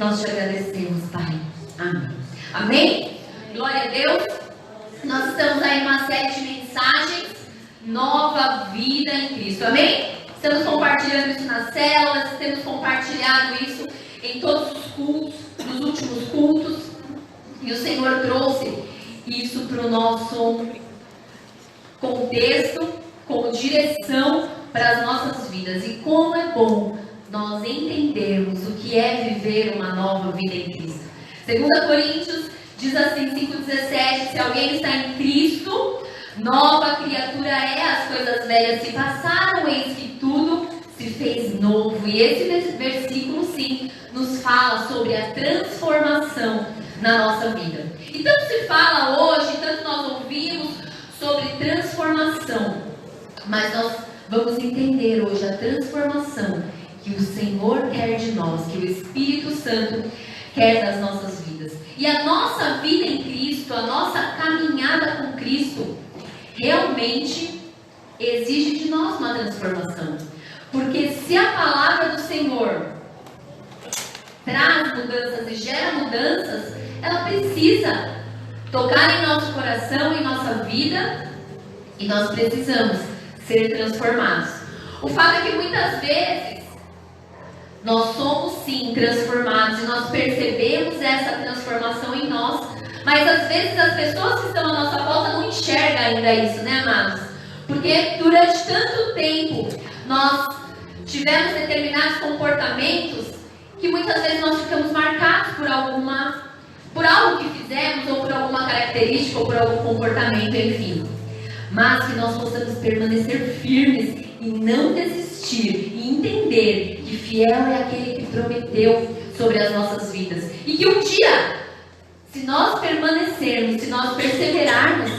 Nós te agradecemos, Pai. Amém. Amém? Glória a Deus. Nós estamos aí numa série de mensagens, Nova Vida em Cristo. Amém? Estamos compartilhando isso nas células, temos compartilhado isso em todos os cultos, nos últimos cultos. E o Senhor trouxe isso para o nosso contexto, como direção para as nossas vidas. E como é bom nós entendermos o que é viver uma nova vida em Cristo. 2 Coríntios diz assim, 5,17, se alguém está em Cristo, nova criatura é, as coisas velhas se passaram, eis que tudo se fez novo. E esse versículo, sim, nos fala sobre a transformação na nossa vida. E tanto se fala hoje, tanto nós ouvimos sobre transformação, mas nós vamos entender hoje a transformação que o Senhor quer de nós, que o Espírito Santo quer das nossas vidas. E a nossa vida em Cristo, a nossa caminhada com Cristo, realmente exige de nós uma transformação. Porque se a palavra do Senhor traz mudanças e gera mudanças, ela precisa tocar em nosso coração, em nossa vida, e nós precisamos ser transformados. O fato é que muitas vezes nós somos sim transformados e nós percebemos essa transformação em nós, mas às vezes as pessoas que estão à nossa volta não enxergam ainda isso, né, amados? Porque durante tanto tempo nós tivemos determinados comportamentos que muitas vezes nós ficamos marcados por algo que fizemos, ou por alguma característica, ou por algum comportamento, enfim. Mas que nós possamos permanecer firmes e não desistir, e entender que fiel é aquele que prometeu sobre as nossas vidas. E que um dia, se nós permanecermos, se nós perseverarmos,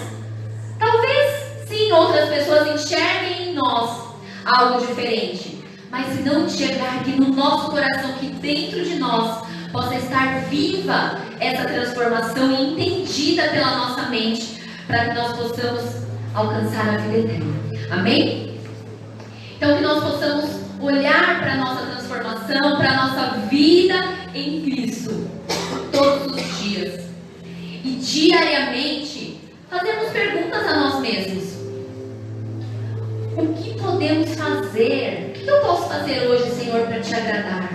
talvez sim outras pessoas enxerguem em nós algo diferente. Mas se não enxergar que no nosso coração, que dentro de nós, possa estar viva essa transformação e entendida pela nossa mente, para que nós possamos alcançar a vida eterna. Amém? Então que nós possamos olhar para a nossa transformação, para a nossa vida em Cristo, todos os dias. E diariamente fazemos perguntas a nós mesmos. O que podemos fazer? O que eu posso fazer hoje, Senhor, para te agradar?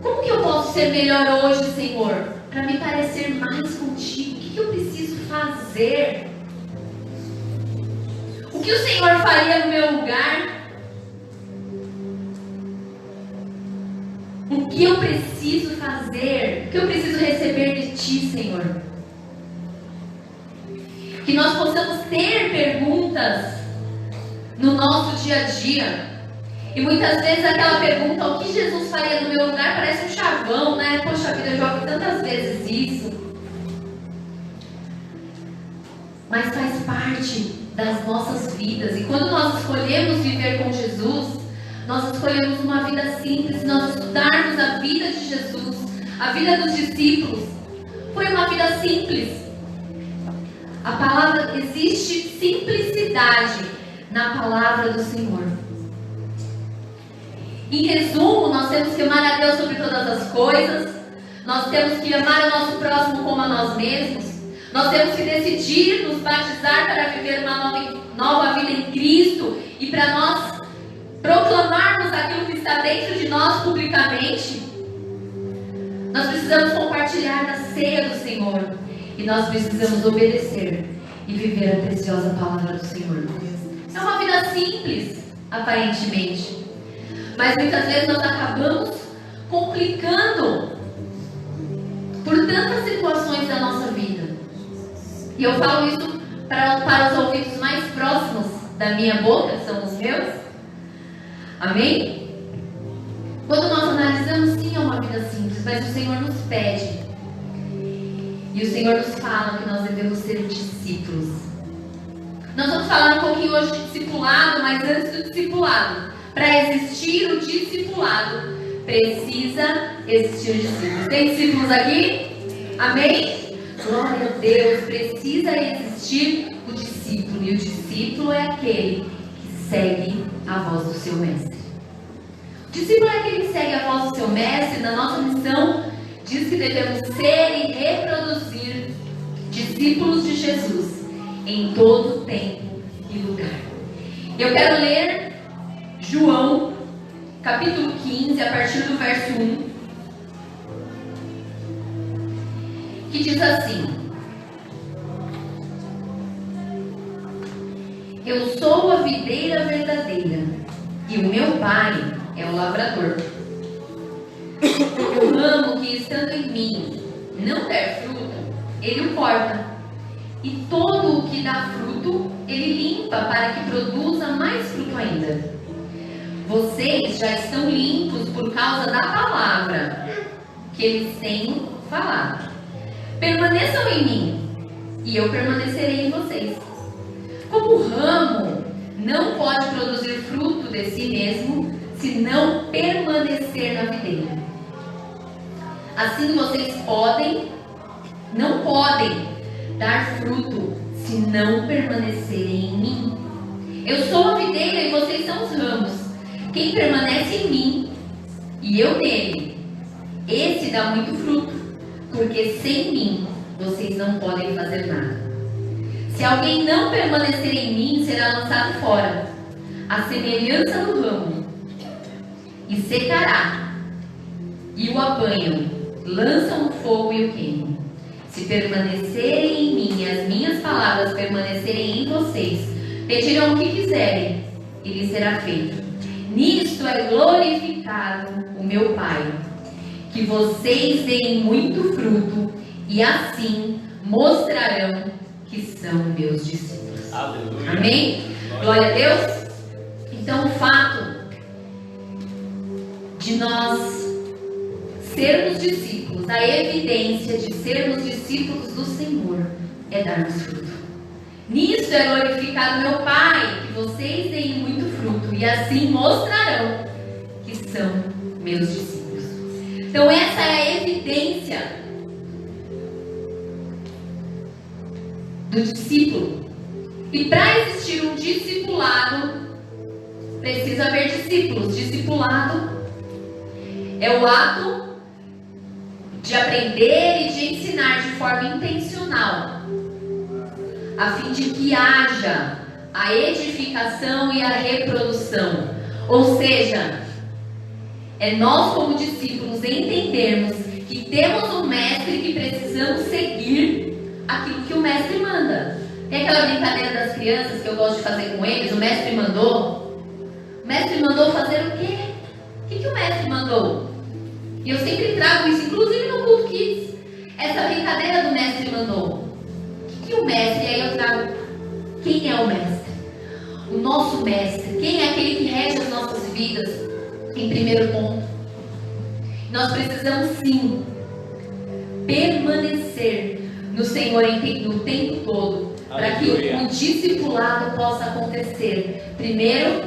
Como que eu posso ser melhor hoje, Senhor, para me parecer mais contigo? O que eu preciso fazer? O que o Senhor faria no meu lugar? O que eu preciso fazer? O que eu preciso receber de Ti, Senhor? Que nós possamos ter perguntas no nosso dia a dia. E muitas vezes aquela pergunta, o que Jesus faria no meu lugar, parece um chavão, né? Poxa vida, eu já ouvi tantas vezes isso. Mas faz parte das nossas vidas. E quando nós escolhemos viver com Jesus, nós escolhemos uma vida simples. Se nós estudarmos a vida de Jesus, a vida dos discípulos, foi uma vida simples. A palavra, existe simplicidade na palavra do Senhor. Em resumo, nós temos que amar a Deus sobre todas as coisas. Nós temos que amar o nosso próximo como a nós mesmos. Nós temos que decidir nos batizar para viver uma nova vida em Cristo. E para nós proclamarmos aquilo que está dentro de nós publicamente. Nós precisamos compartilhar da ceia do Senhor. E nós precisamos obedecer e viver a preciosa palavra do Senhor. É uma vida simples, aparentemente. Mas muitas vezes nós acabamos complicando por tantas situações da nossa vida. E eu falo isso para os ouvidos mais próximos da minha boca, são os meus. Amém? Quando nós analisamos, sim, é uma vida simples, mas o Senhor nos pede. E o Senhor nos fala que nós devemos ser discípulos. Nós vamos falar um pouquinho hoje de discipulado, mas antes do discipulado. Para existir o discipulado, precisa existir o discípulo. Tem discípulos aqui? Amém? Glória a Deus, precisa existir o discípulo. E o discípulo é aquele que segue a voz do seu mestre. Discípulo é aquele que segue a voz do seu mestre. Na nossa missão, diz que devemos ser e reproduzir discípulos de Jesus em todo tempo e lugar. Eu quero ler João, capítulo 15, a partir do verso 1, que diz assim: Eu sou a videira verdadeira e o meu pai é o lavrador. O ramo que estando em mim não der fruto, ele o corta, e todo o que dá fruto, ele limpa para que produza mais fruto ainda. Vocês já estão limpos por causa da palavra que eles têm falado. Permaneçam em mim, e eu permanecerei em vocês. Como o ramo não pode produzir fruto de si mesmo, se não permanecer na videira, assim vocês não podem dar fruto se não permanecerem em mim. Eu sou a videira e vocês são os ramos. Quem permanece em mim e eu nele, esse dá muito fruto, porque sem mim vocês não podem fazer nada. Se alguém não permanecer em mim, será lançado fora, à semelhança do ramo, e secará, e o apanham, lançam no fogo e o queimam. Se permanecerem em mim e as minhas palavras permanecerem em vocês, pedirão o que quiserem e lhes será feito. Nisto é glorificado o meu Pai, que vocês deem muito fruto e assim mostrarão que são meus discípulos. Aleluia. Amém? Glória a Deus. Então o fato de nós sermos discípulos, a evidência de sermos discípulos do Senhor é darmos fruto. Nisso é glorificado meu Pai, que vocês deem muito fruto e assim mostrarão que são meus discípulos. Então essa é a evidência do discípulo. E para existir um discipulado, precisa haver discípulos. Discipulado é o ato de aprender e de ensinar de forma intencional, a fim de que haja a edificação e a reprodução. Ou seja, é nós como discípulos entendermos que temos um mestre que precisamos seguir aquilo que o mestre manda. Tem aquela brincadeira das crianças que eu gosto de fazer com eles. O mestre mandou. O mestre mandou fazer o quê? O que o mestre mandou? E eu sempre trago isso, inclusive no Culto Kids, essa brincadeira do mestre mandou. O que o mestre? E aí eu trago, quem é o mestre? O nosso mestre. Quem é aquele que rege as nossas vidas? Em primeiro ponto, nós precisamos sim permanecer no Senhor no tempo todo, para que o discipulado possa acontecer. Primeiro,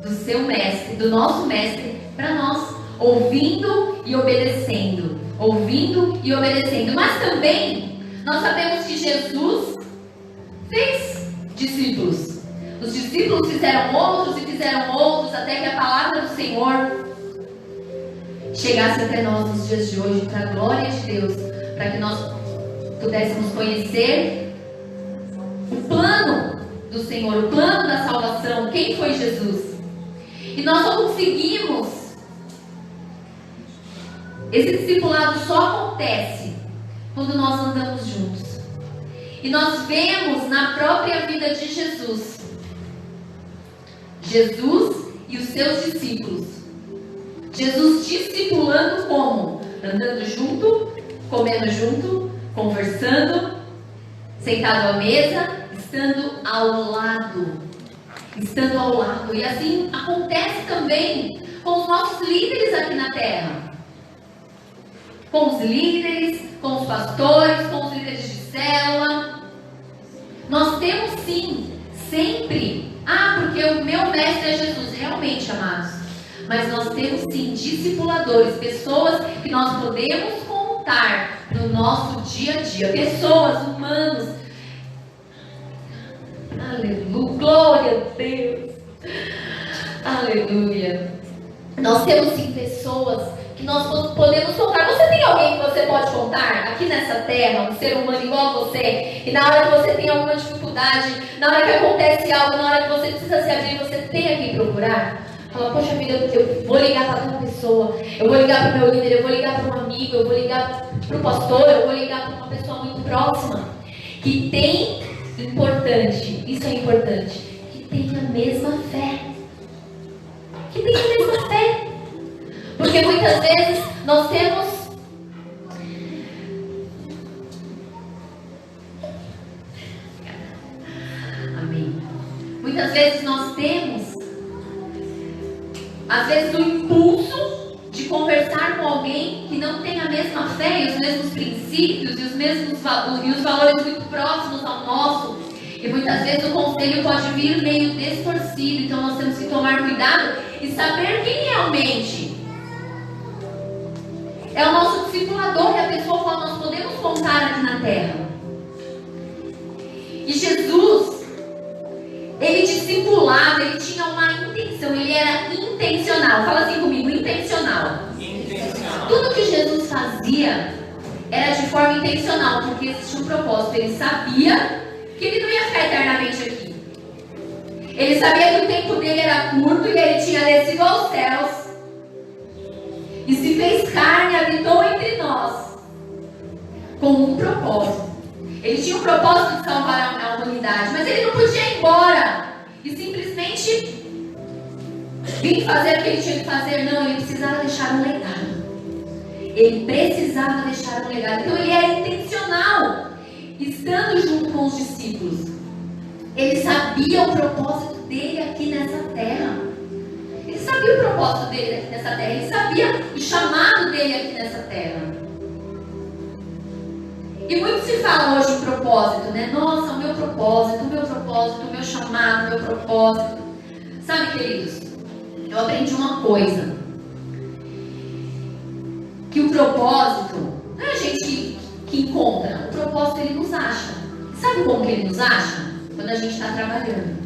do seu mestre, do nosso mestre, para nós, ouvindo e obedecendo. Ouvindo e obedecendo. Mas também, nós sabemos que Jesus fez discípulos. Os discípulos fizeram outros e fizeram outros, até que a palavra do Senhor chegasse até nós nos dias de hoje, para a glória de Deus, para que nós pudéssemos conhecer o plano do Senhor, o plano da salvação, quem foi Jesus. E nós só conseguimos, esse discipulado só acontece quando nós andamos juntos. E nós vemos na própria vida de Jesus e os seus discípulos. Jesus discipulando como? Andando junto, comendo junto, conversando, sentado à mesa, estando ao lado. Estando ao lado. E assim acontece também com os nossos líderes aqui na terra. Com os líderes, com os pastores, com os líderes de célula. Nós temos sim, sempre, porque o meu mestre é Jesus. Realmente, amados. Mas nós temos sim discipuladores, pessoas que nós podemos contar no nosso dia a dia. Pessoas, humanos. Aleluia, glória a Deus. Aleluia. Nós temos sim pessoas que nós podemos contar. Você tem alguém que você pode contar aqui nessa terra, um ser humano igual a você, e na hora que você tem alguma dificuldade, na hora que acontece algo, na hora que você precisa se abrir, você tem a quem procurar? Fala, poxa vida, eu vou ligar para outra pessoa, eu vou ligar para o meu líder, eu vou ligar para um amigo, eu vou ligar para o pastor, eu vou ligar para uma pessoa muito próxima, que tem, importante, isso é importante, que tem a mesma fé. Que tem a mesma fé. Porque muitas vezes nós temos amém. Muitas vezes nós temos às vezes o impulso de conversar com alguém que não tem a mesma fé e os mesmos princípios e os valores muito próximos ao nosso. E muitas vezes o conselho pode vir meio distorcido, então nós temos que tomar cuidado e saber quem realmente é o nosso discipulador e a pessoa com a qual nós podemos contar aqui na terra. E Jesus, ele discipulava, ele tinha uma intenção, ele era intencional. Fala assim comigo, intencional. Intencional. Tudo que Jesus fazia era de forma intencional, porque existia um propósito. Ele sabia que ele não ia ficar eternamente aqui. Ele sabia que o tempo dele era curto e ele tinha descido aos céus e se fez carne e habitou entre nós com um propósito. Ele tinha um propósito de salvar a humanidade, mas ele não podia ir embora e simplesmente vir fazer o que ele tinha que fazer. Não, ele precisava deixar um legado. Ele precisava deixar um legado. Então ele era intencional, estando junto com os discípulos. Ele sabia o propósito dele aqui nessa terra. Ele sabia o propósito dele aqui nessa terra. Ele sabia o chamado dele aqui nessa terra. E muito se fala hoje em propósito, né? Nossa, o meu propósito, o meu chamado, o meu propósito. Sabe, queridos, eu aprendi uma coisa. Que o propósito, não é a gente que encontra. O propósito ele nos acha. Sabe como que ele nos acha? Quando a gente está trabalhando.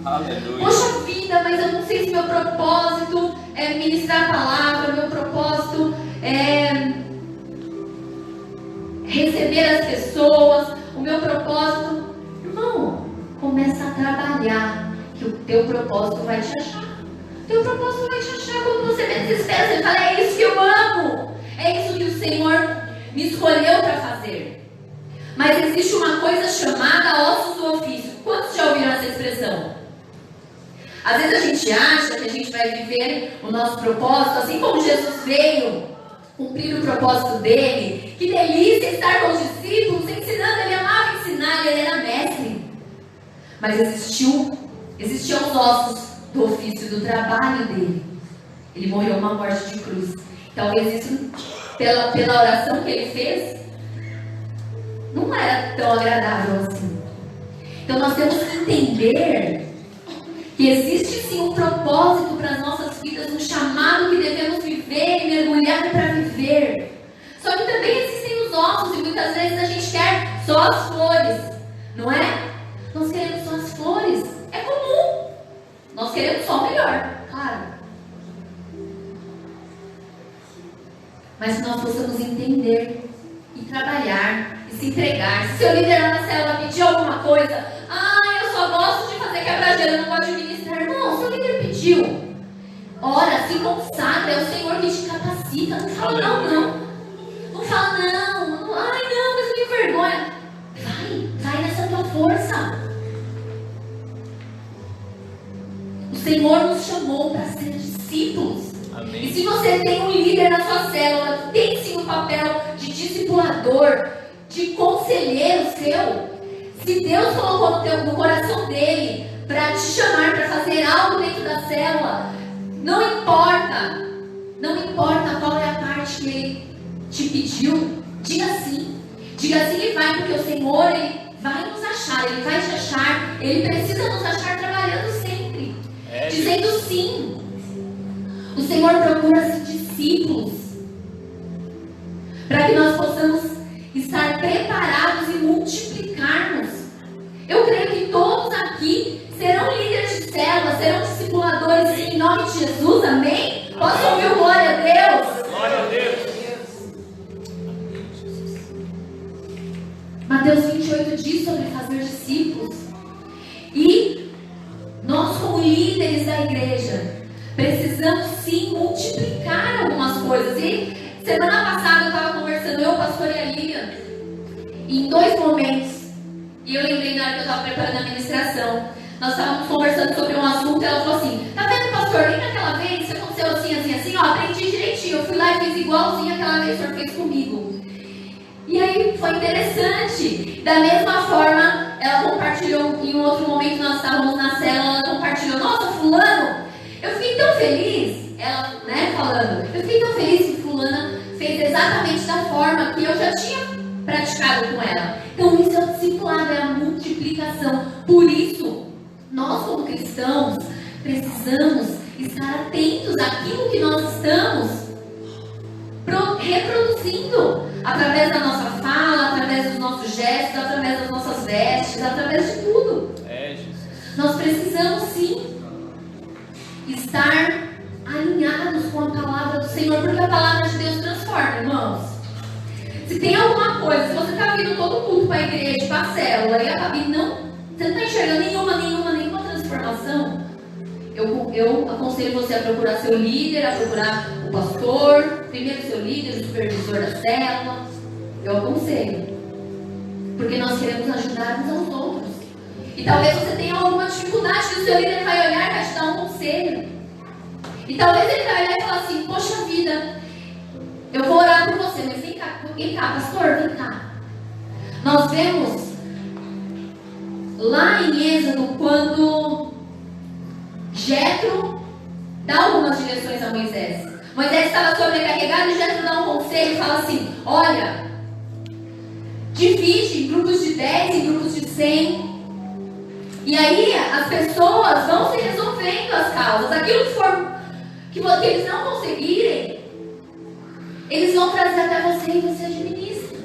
Aleluia. Poxa vida, mas eu não sei se meu propósito é ministrar a palavra, meu propósito é receber as pessoas, o meu propósito. Irmão, começa a trabalhar, que o teu propósito vai te achar. O teu propósito vai te achar quando você menos espera. Você fala, é isso que eu amo, é isso que o Senhor me escolheu para fazer. Mas existe uma coisa chamada ossos do ofício. Quantos já ouviram essa expressão? Às vezes a gente acha que a gente vai viver o nosso propósito, assim como Jesus veio cumprir o propósito dele. Que delícia estar com os discípulos, ensinando. Ele amava ensinar, ele era mestre. Mas existiam os ossos do ofício, do trabalho dele. Ele morreu uma morte de cruz. Talvez isso, pela oração que ele fez, não era tão agradável assim. Então nós temos que entender que existe sim um propósito para as nossas vidas, um chamado que devemos viver e mergulhar para viver. Só que também existem os ossos e muitas vezes a gente quer só as flores, não é? Nós queremos só as flores, é comum. Nós queremos só o melhor, claro. Mas se nós possamos entender e trabalhar e se entregar. Se seu líder lá na célula pedir alguma coisa, eu só gosto de fazer quebra-gelo, eu não gosto de ministrar. Irmão, seu líder pediu. Ora, se consagra, é o Senhor que te capacita. Não fala não. Não fala não. Ai não, mas eu tenho vergonha. Vai nessa tua força. O Senhor nos chamou para ser discípulos. Amém. E se você tem um líder na sua célula que tem sim um papel de discipulador, de conselheiro seu, se Deus colocou no coração dele para te chamar para fazer algo dentro da célula, não importa qual é a parte que ele te pediu, diga sim e vai, porque o Senhor ele vai nos achar, ele vai te achar, ele precisa nos achar trabalhando sempre, dizendo sim. O Senhor procura discípulos para que nós possamos estar preparados e multiplicarmos. Eu creio que todos aqui serão líderes de célula, serão discipuladores em nome de Jesus, amém? Posso Posso ouvir o glória a Deus? Glória a Deus. Mateus 28 diz sobre fazer discípulos. E nós, como líderes da igreja, precisamos sim multiplicar algumas coisas. E semana passada eu estava conversando, eu, o pastor e a Lilian, em 2 momentos. E eu lembrei na hora que eu estava preparando a ministração. Nós estávamos conversando sobre um assunto e ela falou assim: tá vendo, pastor, lembra aquela vez que aconteceu assim, assim, assim? Ó, aprendi direitinho, eu fui lá e fiz igualzinho aquela vez que o senhor fez comigo. E aí foi interessante. Da mesma forma, ela compartilhou em um outro momento, nós estávamos na célula, ela compartilhou: nossa, fulano, eu fiquei tão feliz. Ela, né, falando, eu fiquei tão feliz que fulana fez exatamente da forma que eu já tinha praticado com ela. Então isso é o discipulado, é a multiplicação. Por isso, nós como cristãos precisamos estar atentos àquilo que nós estamos reproduzindo através da nossa fala, através dos nossos gestos, através das nossas vestes, através de tudo. Nós precisamos sim estar alinhados com a palavra do Senhor, porque a palavra de Deus transforma, irmãos. Se tem alguma coisa, se você está vindo todo culto para a igreja, para a célula, e a Fabi você não está enxergando nenhuma transformação, eu aconselho você a procurar seu líder, a procurar o pastor, primeiro seu líder, o supervisor da célula. Eu aconselho, porque nós queremos ajudar uns aos outros. E talvez você tenha alguma dificuldade que o seu líder vai olhar e vai te dar um conselho. E talvez ele vai olhar e falar assim: poxa vida, eu vou orar por você, mas vem cá, pastor, vem cá. Nós vemos lá em Êxodo, quando Jetro dá algumas direções a Moisés. Moisés estava sobrecarregado e Jetro dá um conselho e fala assim: olha, divide em grupos de 10, em grupos de 100. E aí as pessoas vão se resolvendo as causas. Aquilo que eles não conseguirem, eles vão trazer até você e você administra.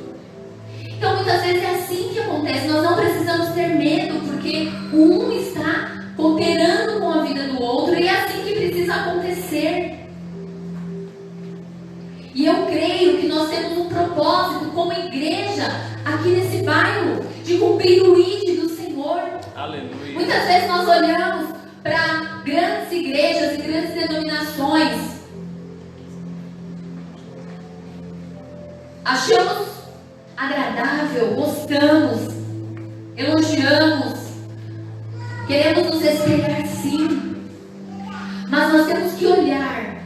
Então muitas vezes é assim que acontece. Nós não precisamos ter medo, porque um está cooperando com a vida do outro, e é assim que precisa acontecer. E eu creio que nós temos um propósito como igreja aqui nesse bairro, de cumprir o ID do Senhor. Aleluia. Muitas vezes nós olhamos para grandes igrejas e grandes denominações, achamos agradável, gostamos, elogiamos, queremos nos espelhar sim, mas nós temos que olhar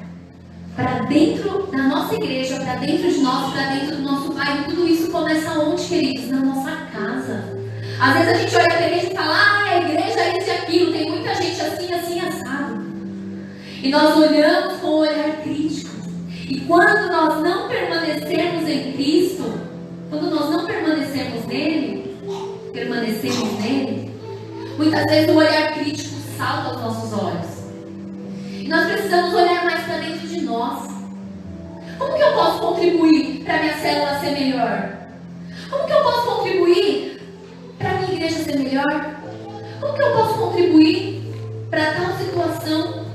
para dentro da nossa igreja, para dentro de nós, para dentro do nosso bairro. Tudo isso começa onde, queridos? Na nossa casa. Às vezes a gente olha para a igreja e fala: a igreja é isso e aquilo, tem muita gente assim, assim, assado. E nós olhamos com um olhar crítico. E quando nós não permanecermos em Cristo, quando nós não permanecemos nele, muitas vezes o olhar crítico salta aos nossos olhos. E nós precisamos olhar mais para dentro de nós. Como que eu posso contribuir para a minha célula ser melhor? Como que eu posso contribuir para a minha igreja ser melhor? Como que eu posso contribuir para tal situação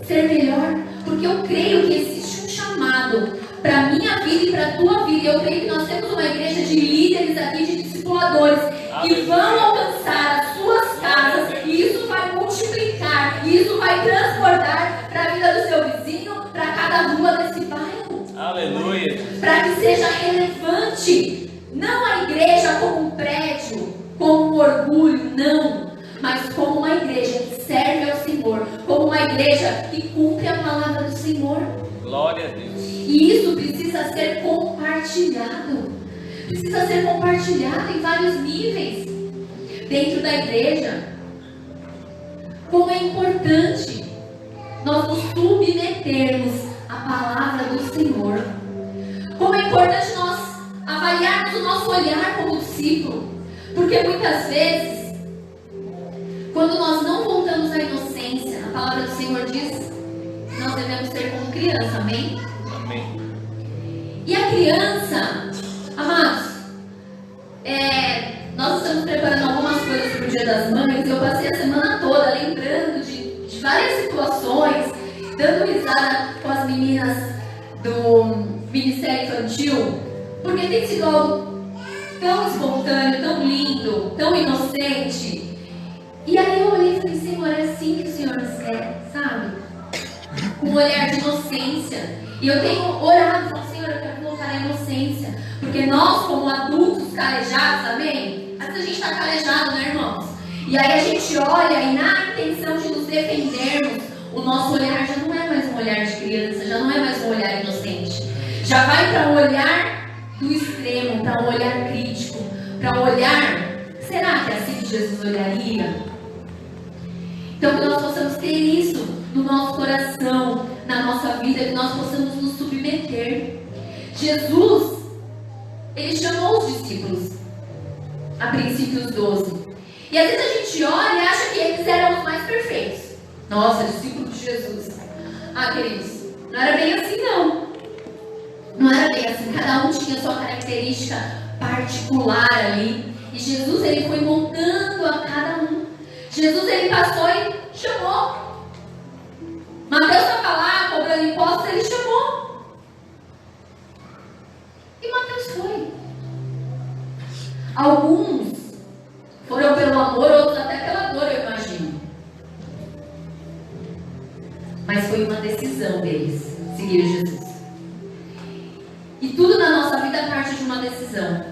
ser melhor? Porque eu creio que existe um chamado para a minha vida e para a tua vida. E eu creio que nós temos uma igreja de líderes aqui, de discipuladores, que vão alcançar as suas casas, e isso vai multiplicar, e isso vai transbordar para a vida do seu vizinho, para cada rua desse bairro. Aleluia. Para que seja relevante, não a igreja como um prédio, como um orgulho, não, mas como uma igreja que serve ao Senhor, como uma igreja que cumpre a palavra do Senhor. Glória a Deus. E isso precisa ser compartilhado. Precisa ser compartilhado em vários níveis dentro da igreja. Como é importante nós nos submetermos à palavra do Senhor. Como é importante nós avaliarmos o nosso olhar como discípulo. Porque muitas vezes, quando nós não voltamos à inocência, a palavra do Senhor diz que nós devemos ser como criança, amém? Amém. E a criança, amados, nós estamos preparando algumas coisas para o Dia das Mães, e eu passei a semana toda lembrando de várias situações, dando risada com as meninas. ministério infantil, porque tem sido algo tão espontâneo, tão lindo, tão inocente. E aí eu olhei e falei, Senhor, é assim que o Senhor nos quer, sabe? Com um olhar de inocência. E eu tenho orado e falado, Senhor, eu quero voltar à inocência. Porque nós, como adultos calejados, amém? Às vezes a gente está calejado, né, irmãos? E aí a gente olha e na intenção de nos defendermos, o nosso olhar já não é mais um olhar de criança, já não é mais um olhar inocente. Já vai para um olhar do extremo, para um olhar crítico, para um olhar, será que é assim que Jesus olharia? Então que nós possamos ter isso no nosso coração, na nossa vida, que nós possamos nos submeter. Jesus, ele chamou os discípulos, a princípio os 12. E às vezes a gente olha e acha que eles eram os mais perfeitos. Nossa, discípulos de Jesus. Ah, queridos, não era bem assim não. Não era bem assim, cada um tinha sua característica particular ali. E Jesus, ele foi montando a cada um. Jesus, ele passou e chamou. Mateus estava lá, cobrando impostos, ele chamou. E Mateus foi. Alguns foram pelo amor, outros até pela dor, eu imagino. Mas foi uma decisão deles, seguir Jesus. E tudo na nossa vida parte de uma decisão.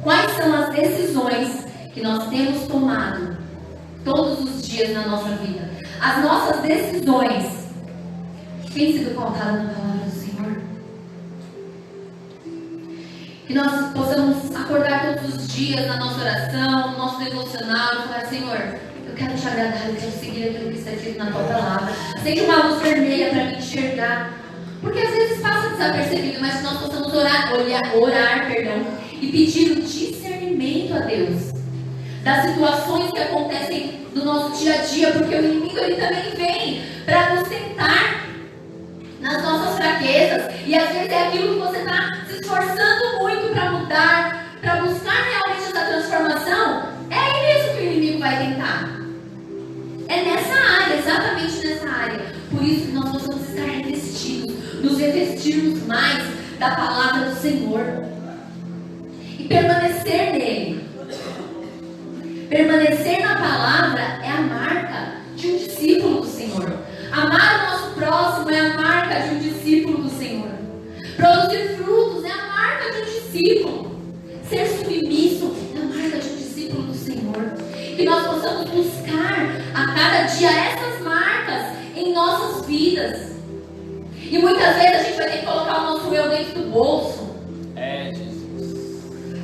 Quais são as decisões que nós temos tomado todos os dias na nossa vida? As nossas decisões têm sido pautadas na palavra do Senhor? Que nós possamos acordar todos os dias na nossa oração, no nosso devocional, e falar, Senhor, eu quero te agradar, eu quero seguir aquilo que está escrito na tua palavra. Acende uma luz vermelha para me enxergar. Porque às vezes passa desapercebido, mas que nós possamos orar, e pedir o discernimento a Deus das situações que acontecem no nosso dia a dia, porque o inimigo ele também vem para nos tentar nas nossas fraquezas. E às vezes é aquilo que você está se esforçando muito para mudar, para buscar realmente essa transformação. É aí mesmo que o inimigo vai tentar. É nessa área, exatamente nessa área. Por isso que nós possamos estar revestidos, nos revestirmos mais da palavra do Senhor e permanecer nele. Permanecer na palavra é a marca de um discípulo do Senhor. Amar o nosso próximo é a marca de um discípulo do Senhor. Produzir frutos é a marca de um discípulo. Ser submisso é a marca de um discípulo do Senhor. Que nós possamos buscar a cada dia essas marcas em nossas vidas. E muitas vezes a gente vai ter que colocar o nosso eu dentro do bolso.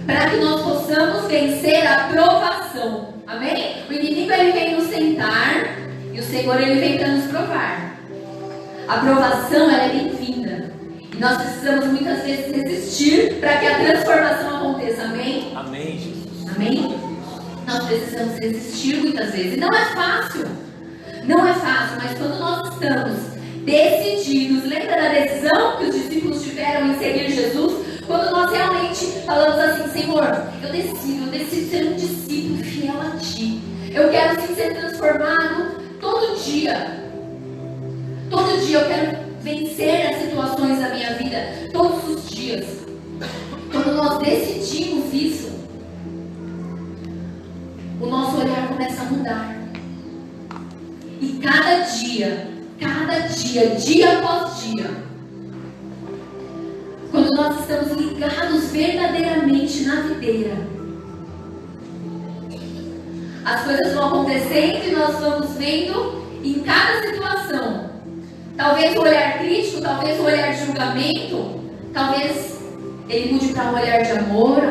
Para que nós possamos vencer a provação. Amém? O inimigo ele vem nos tentar e o Senhor ele vem para nos provar. A provação ela é bem-vinda. E nós precisamos muitas vezes resistir para que a transformação aconteça. Amém? Amém, Jesus. Amém? Nós precisamos resistir muitas vezes. E não é fácil. Não é fácil, mas quando nós estamos decididos, lembra da decisão que os discípulos tiveram em seguir Jesus? Quando nós realmente falamos assim, Senhor, eu decido ser um discípulo fiel a Ti. Eu quero sim ser transformado todo dia. Todo dia eu quero vencer as situações da minha vida, todos os dias. Quando nós decidimos isso, o nosso olhar começa a mudar. E cada dia, dia após dia, quando nós estamos ligados verdadeiramente na videira, as coisas vão acontecendo e nós vamos vendo em cada situação. Talvez o olhar crítico, talvez o olhar de julgamento, talvez ele mude para um olhar de amor,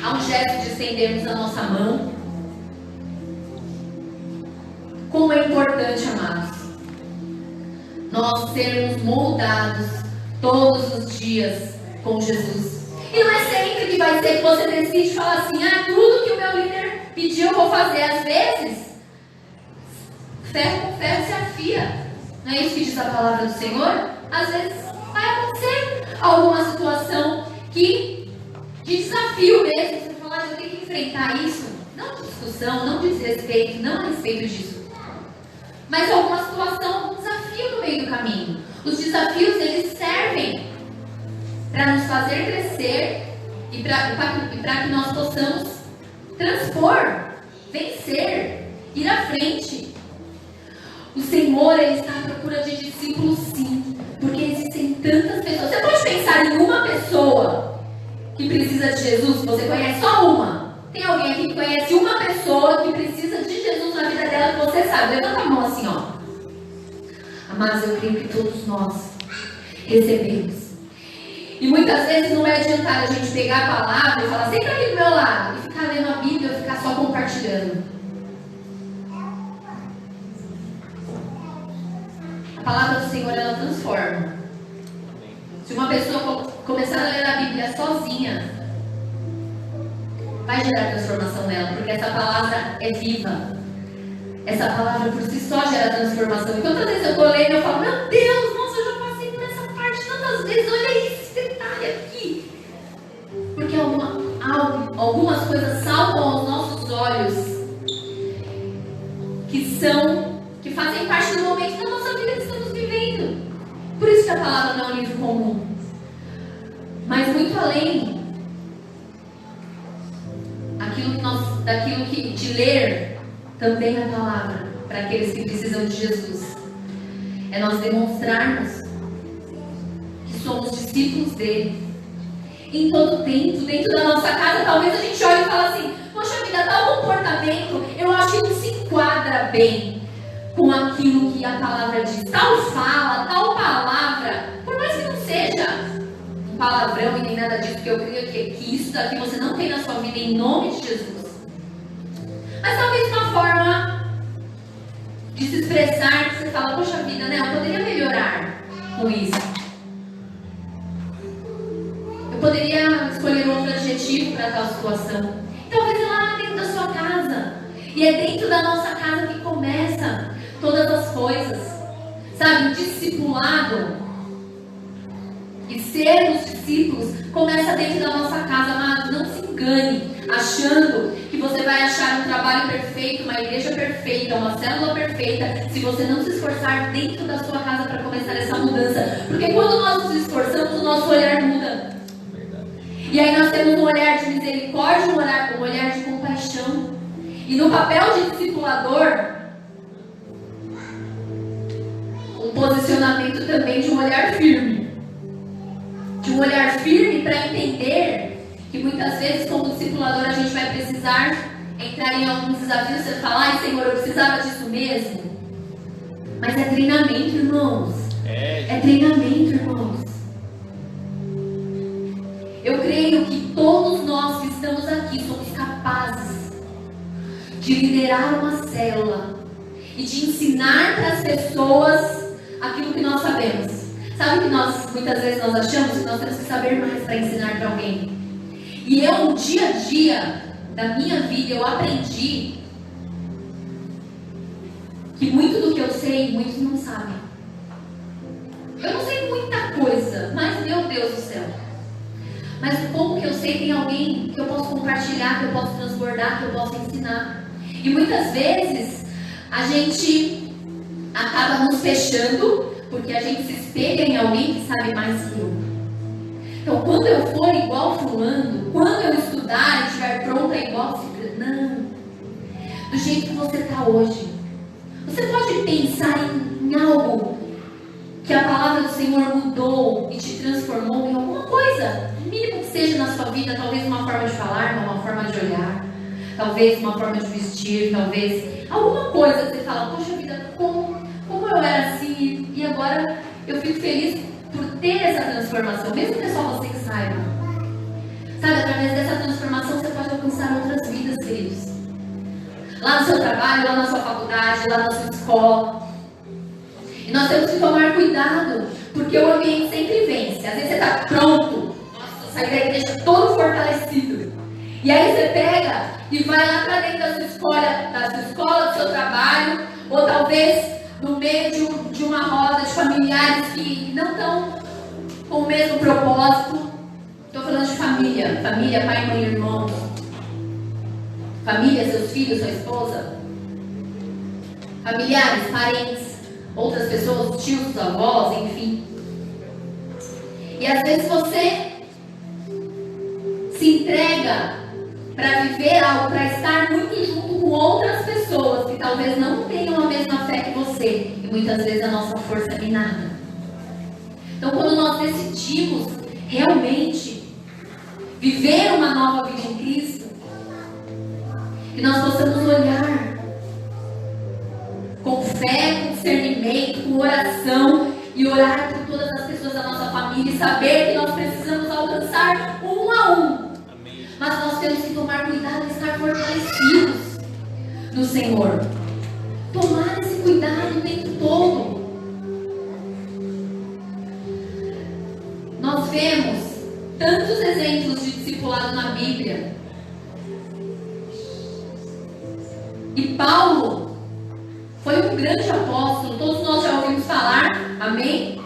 a um gesto de estendermos a nossa mão. Como é importante, amados, nós sermos moldados todos os dias com Jesus. E não é sempre que vai ser que você decide falar assim, tudo que o meu líder pediu eu vou fazer. Às vezes, ferro com ferro se afia. Não é isso que diz a palavra do Senhor? Às vezes vai acontecer alguma situação de desafio mesmo. Você fala, eu tenho que enfrentar isso. Não de discussão, não de desrespeito, não a respeito disso. Mas alguma situação, algum desafio no meio do caminho. Os desafios, eles servem para nos fazer crescer e para que nós possamos transpor, vencer, ir à frente. O Senhor, Ele está à procura de discípulos, sim, porque existem tantas pessoas. Você pode pensar em uma pessoa que precisa de Jesus? Você conhece só uma? Tem alguém aqui que conhece uma pessoa que precisa de Jesus na vida dela que você sabe? Levanta a mão assim, ó. Mas eu creio que todos nós recebemos. E muitas vezes não vai adiantar a gente pegar a palavra e falar, senta aqui do meu lado, e ficar lendo a Bíblia ou ficar só compartilhando. A palavra do Senhor, ela transforma. Se uma pessoa começar a ler a Bíblia sozinha, vai gerar transformação nela, porque essa palavra é viva. Essa palavra por si só gera transformação. E quantas vezes eu estou lendo e eu falo, meu Deus, nossa, eu já passei por essa parte tantas vezes, olha esse detalhe aqui. Porque algumas coisas saltam aos nossos olhos, que fazem parte do momento da nossa vida que estamos vivendo. Por isso que a palavra não é um livro comum. Mas muito além daquilo que de ler, também a palavra para aqueles que precisam de Jesus. É nós demonstrarmos que somos discípulos dele. Em todo tempo, dentro da nossa casa, talvez a gente olhe e fale assim, poxa vida, tal comportamento, eu acho que não se enquadra bem com aquilo que a palavra diz. Tal fala, tal palavra, por mais que não seja um palavrão e nem nada disso, porque eu creio que isso daqui você não tem na sua vida em nome de Jesus. Mas talvez uma forma de se expressar que você fala, poxa vida, né? Eu poderia melhorar com isso. Eu poderia escolher outro adjetivo para tal situação. Talvez é lá dentro da sua casa. E é dentro da nossa casa que começa todas as coisas. Sabe, o discipulado e sermos discípulos começa dentro da nossa casa, mas não se engane achando que você vai achar um trabalho perfeito, uma igreja perfeita, uma célula perfeita, se você não se esforçar dentro da sua casa para começar essa mudança. Porque quando nós nos esforçamos, o nosso olhar muda. E aí nós temos um olhar de misericórdia, um olhar de compaixão. E no papel de discipulador, um posicionamento também de um olhar firme. De um olhar firme para entender que muitas vezes, como discipulador, a gente vai precisar entrar em alguns desafios. Você fala, ai Senhor, eu precisava disso mesmo. Mas é treinamento, irmãos. É treinamento, irmãos. Eu creio que todos nós que estamos aqui somos capazes de liderar uma célula e de ensinar para as pessoas aquilo que nós sabemos. Sabe que muitas vezes nós achamos que nós temos que saber mais para ensinar para alguém. E eu, no dia a dia da minha vida, eu aprendi que muito do que eu sei, muitos não sabem. Eu não sei muita coisa, mas meu Deus do céu. Mas o pouco que eu sei, tem alguém que eu posso compartilhar, que eu posso transbordar, que eu posso ensinar. E muitas vezes a gente acaba nos fechando porque a gente se espelha em alguém que sabe mais que eu. Então, quando eu for igual fulano, quando eu estudar e estiver pronta igual fulano, não. Do jeito que você está hoje. Você pode pensar em algo que a palavra do Senhor mudou e te transformou em alguma coisa, mínimo que seja na sua vida, talvez uma forma de falar, uma forma de olhar, talvez uma forma de vestir, talvez alguma coisa que você fala, poxa vida, como eu era assim e agora eu fico feliz por ter essa transformação, mesmo que é só você que saiba. Sabe, através dessa transformação você pode alcançar outras vidas, queridos. Lá no seu trabalho, lá na sua faculdade, lá na sua escola. E nós temos que tomar cuidado, porque o ambiente sempre vence. Às vezes você está pronto, nossa, sai da igreja todo fortalecido. E aí você pega e vai lá para dentro da sua escola, do seu trabalho, ou talvez no meio de uma roda de familiares que não estão com o mesmo propósito. Estou falando de família, pai, mãe, irmão. Família, seus filhos, sua esposa. Familiares, parentes, outras pessoas, tios, avós, enfim. E às vezes você se entrega para viver algo, para estar muito junto com outras pessoas que talvez não tenham a mesma fé que você. E muitas vezes a nossa força é minada. Então, quando nós decidimos realmente viver uma nova vida em Cristo, que nós possamos olhar com fé, com discernimento, com oração, e orar por todas as pessoas da nossa família e saber que nós precisamos alcançar um a um. Amém. Mas nós temos que tomar cuidado e estar fortalecidos no Senhor. Tomar esse cuidado o tempo todo. Nós vemos tantos exemplos de discipulado na Bíblia. E Paulo foi um grande apóstolo. Todos nós já ouvimos falar, amém?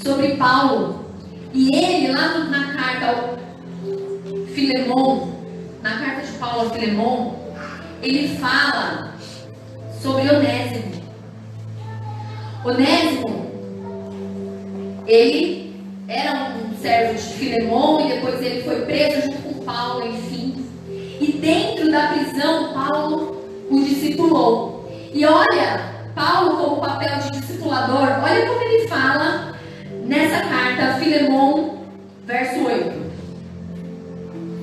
Sobre Paulo. E ele, lá na carta ao Filemon, na carta de Paulo ao Filemon, ele fala sobre Onésimo. Onésimo, ele era um servo de Filemon e depois ele foi preso junto com Paulo, enfim. E dentro da prisão, Paulo o discipulou. E olha, Paulo como papel de discipulador, olha como ele fala nessa carta, Filemon, verso 8.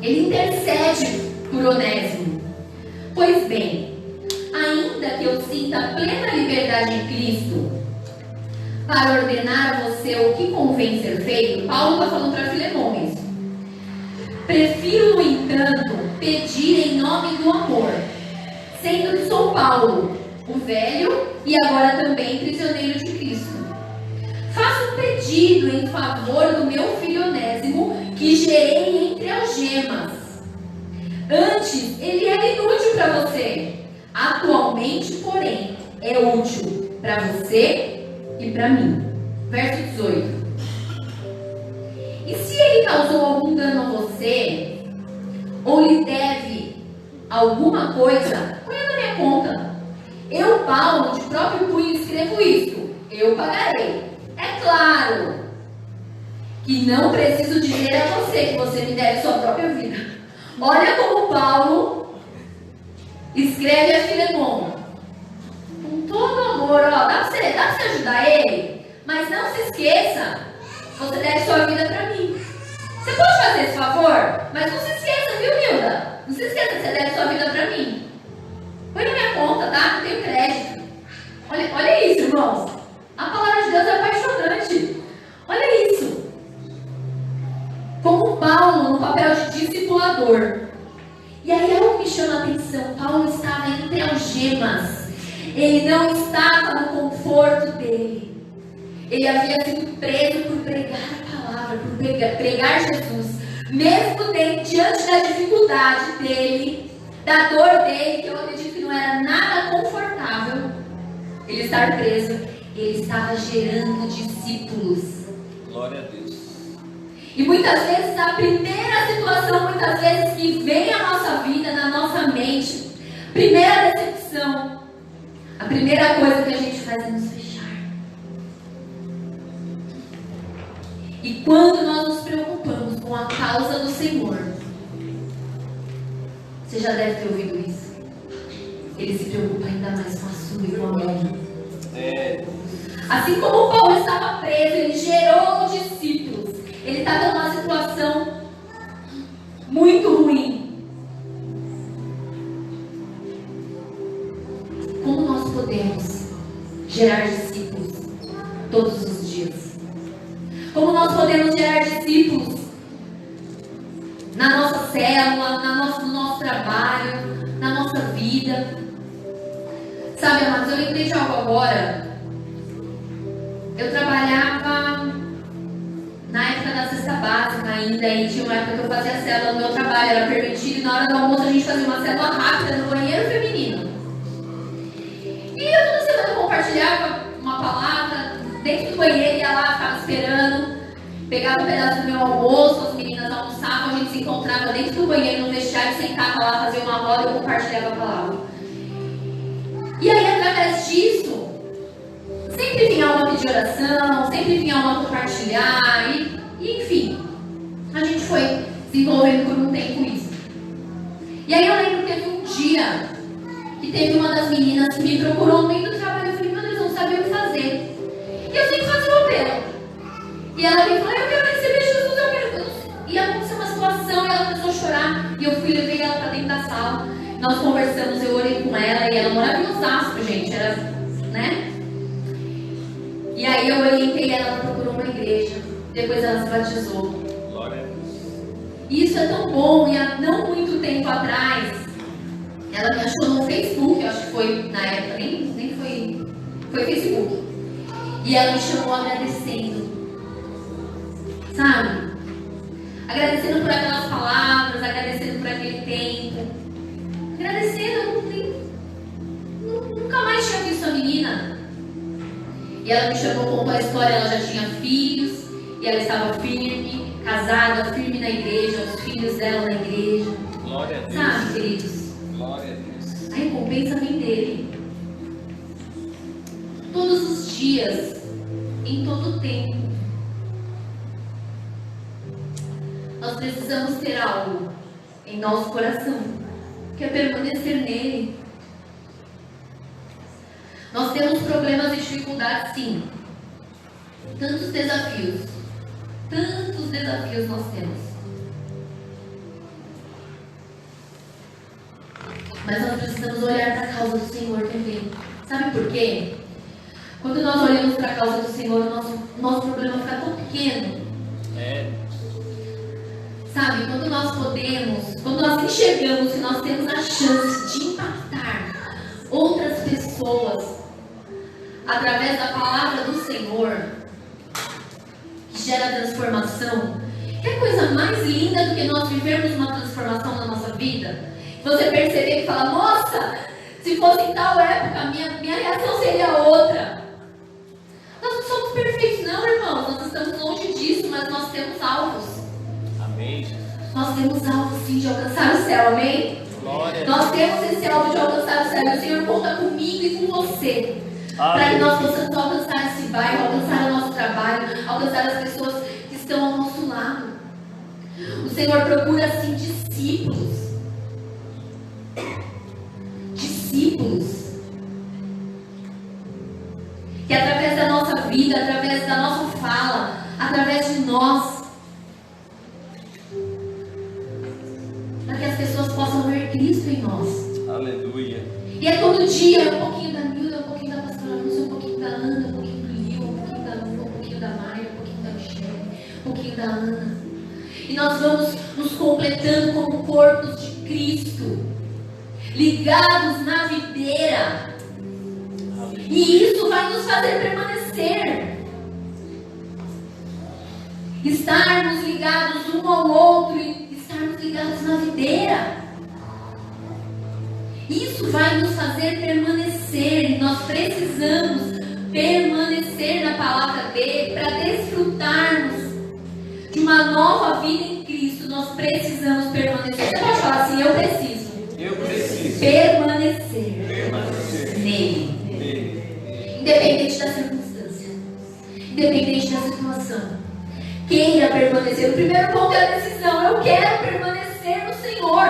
Ele intercede por Onésimo. Pois bem, ainda que eu sinta plena liberdade em Cristo para ordenar a você o que convém ser feito, Paulo está falando para Filemon isso. Prefiro, no entanto, pedir em nome do amor, sendo que sou Paulo, o velho e agora também prisioneiro de Cristo. Faço um pedido em favor do meu filho Onésimo, que gerei entre algemas. Antes, ele era inútil para você. Atualmente, porém, é útil para você e para mim. Verso 18. E se ele causou algum dano a você, ou lhe deve alguma coisa, põe na minha conta. Eu, Paulo, de próprio punho escrevo isso. Eu pagarei. É claro que não preciso dizer a você que você me deve sua própria vida. Olha como Paulo escreve a Filemon. Com todo amor, ó, dá pra você ajudar ele? Mas não se esqueça, você deve sua vida pra mim. Você pode fazer esse favor? Mas não se esqueça, viu, Nilda? Não se esqueça que você deve sua vida pra mim. Põe na minha conta, tá? Não tenho crédito. Olha isso, irmãos. A palavra de Deus é apaixonante. Olha isso. Como Paulo no papel de discipulador. E aí algo me chama a atenção. Paulo estava entre algemas. Ele não estava no conforto dele. Ele havia sido preso por pregar a palavra, por pregar Jesus. Mesmo diante da dificuldade dele, da dor dele, que eu acredito que não era nada confortável, ele estar preso, ele estava gerando discípulos. Glória a Deus. E muitas vezes a primeira situação, muitas vezes que vem à nossa vida, na nossa mente, primeira decepção, a primeira coisa que a gente faz é nos fechar. E quando nós nos preocupamos com a causa do Senhor, você já deve ter ouvido isso. Ele se preocupa ainda mais com a sua e com a minha. Assim como Paulo estava preso, ele gerou discípulos. Ele estava numa situação muito ruim. Como nós podemos gerar discípulos todos os dias? Como nós podemos gerar discípulos na nossa célula, no nosso trabalho, na nossa vida? Sabe, amados, eu lembrei de algo agora. Eu trabalhava na época da cesta básica ainda, e tinha uma época que eu fazia célula no meu trabalho, era permitido, e na hora do almoço a gente fazia uma célula rápida no banheiro feminino. E eu toda semana compartilhava uma palavra dentro do banheiro, ia lá, ficava esperando, pegava um pedaço do meu almoço, as meninas almoçavam, a gente se encontrava dentro do banheiro, no vestiário, sentava lá, fazia uma roda e eu compartilhava a palavra. E aí, através disso, sempre vinha uma pedir oração, sempre vinha uma compartilhar, e E enfim, a gente foi desenvolvendo por um tempo isso. E aí eu lembro que teve um dia que teve uma das meninas que me procurou no meio do trabalho. Eu falei, meu Deus, eu não sabia o que fazer. E eu sempre fazia o apelo. E ela veio e falou, eu quero receber Jesus, eu quero. E aconteceu uma situação e ela começou a chorar. E eu fui, levei ela pra dentro da sala. Nós conversamos, eu orei com ela. E ela morava em Osasco, gente. Era, né? E aí eu orientei ela, ela procurou uma igreja. Depois ela se batizou. Glória a Deus. E isso é tão bom. E há não muito tempo atrás, ela me achou no Facebook. Eu acho que foi na época, nem foi. Foi Facebook. E ela me chamou agradecendo. Sabe? Agradecendo por aquelas palavras, agradecendo por aquele tempo. Agradecendo, nunca mais tinha visto a menina. E ela me chamou, contou a história, ela já tinha filhos. E ela estava firme, casada, firme na igreja, os filhos dela na igreja. Glória a Deus. Sabe, queridos? Glória a Deus. A recompensa vem dele. Todos os dias, em todo o tempo. Nós precisamos ter algo em nosso coração, que é permanecer nele. Nós temos problemas e dificuldades, sim. Tantos desafios nós temos. Mas nós precisamos olhar para a causa do Senhor também. Sabe por quê? Quando nós olhamos para a causa do Senhor, o nosso problema fica tão pequeno. Sabe, quando nós enxergamos que nós temos a chance de impactar outras pessoas através da palavra do Senhor, que gera transformação, que é coisa mais linda do que nós vivermos uma transformação na nossa vida? Você perceber que fala, nossa, se fosse em tal época, minha reação seria outra. Nós não somos perfeitos não, irmãos, nós estamos longe disso, mas nós temos alvos. Amém. Nós temos alvo sim de alcançar o céu, amém? Glória. Nós temos esse alvo de alcançar o céu e o Senhor conta comigo e com você. Para que nós possamos alcançar esse bairro, alcançar o nosso trabalho, alcançar as pessoas que estão ao nosso lado. O Senhor procura assim discípulos. Discípulos. Que através da nossa vida, através da nossa fala, através de nós, para que as pessoas possam ver Cristo em nós. Aleluia. E é todo dia, um pouquinho da Nilda, um pouquinho da pastora Lúcia, um pouquinho da Ana, um pouquinho do Lio, um pouquinho da Lua, um pouquinho da Maia, um pouquinho da Michelle, um pouquinho da Ana. E nós vamos nos completando como corpos de Cristo, ligados na videira. E isso vai nos fazer permanecer. Estarmos ligados um ao outro e estarmos ligados na videira. Isso vai nos fazer permanecer. E nós precisamos permanecer na palavra dele para desfrutarmos de uma nova vida em Cristo. Nós precisamos permanecer. Você pode falar assim, eu preciso permanecer nele. Independente da circunstância, independente da situação, queira permanecer. O primeiro ponto é a decisão. Eu quero permanecer no Senhor.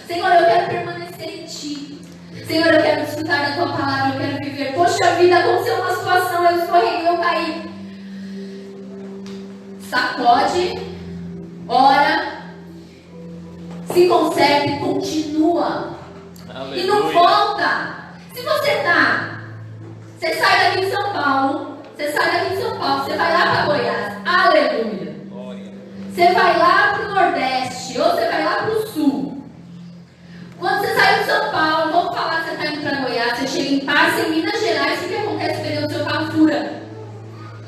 Senhor, eu quero permanecer em Ti. Senhor, eu quero desfrutar da Tua palavra. Eu quero viver. Poxa vida, aconteceu uma situação, eu escorreguei, eu caí. Sacode, ora, se conserve e continua. Aleluia. E não volta. Se você sai daqui de São Paulo, você vai lá para Goiás, aleluia. Você vai lá para o Nordeste, ou você vai lá para o Sul. Quando você sai de São Paulo, vamos falar que você está indo para Goiás, você chega em Parça, em Minas Gerais, o que acontece? O pneu do seu carro fura.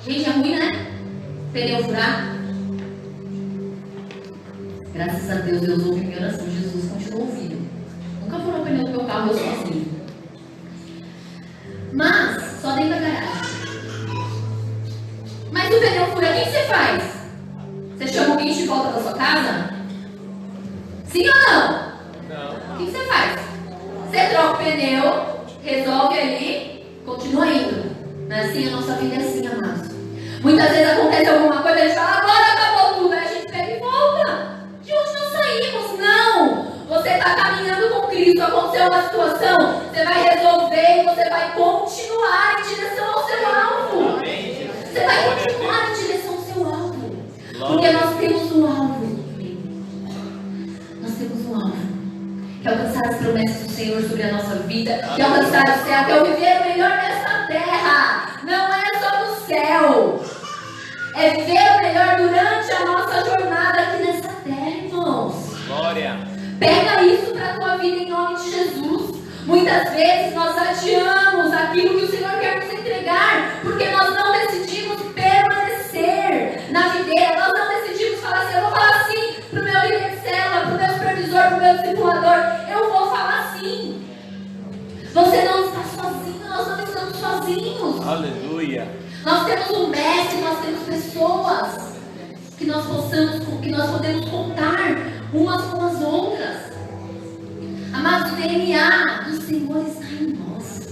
Gente, é ruim, né? Pneu furar. Graças a Deus ouve minha oração, Jesus continua ouvindo. Nunca furou o pneu do meu carro, eu sozinho. Mas, só dentro da garagem. Mas o pneu fura, o que você faz? Você chama o guincho e volta para sua casa? Sim ou não? Não. O que você faz? Você troca o pneu, resolve ali, continua indo. Não é assim? A nossa vida é assim, amados. Muitas vezes acontece alguma coisa, a gente fala, agora acabou para as promessas do Senhor sobre a nossa vida, que alcançar o céu, que é o viver o melhor nessa terra. Não é só no céu, é viver o melhor durante a nossa jornada aqui nessa terra, irmãos. Glória. Pega isso para a tua vida em nome de Jesus. Muitas vezes nós adiamos aquilo que o Senhor quer nos entregar, porque nós não decidimos permanecer na videira. Nós não decidimos falar assim, eu vou falar assim para o meu líder de célula, para o meu supervisor, para o meu discipulador. Eu vou falar assim. Você não está sozinho, nós não estamos sozinhos. Aleluia. Nós temos um mestre, nós temos pessoas que nós podemos contar umas com as outras. Amados, o DNA do Senhor está em nós.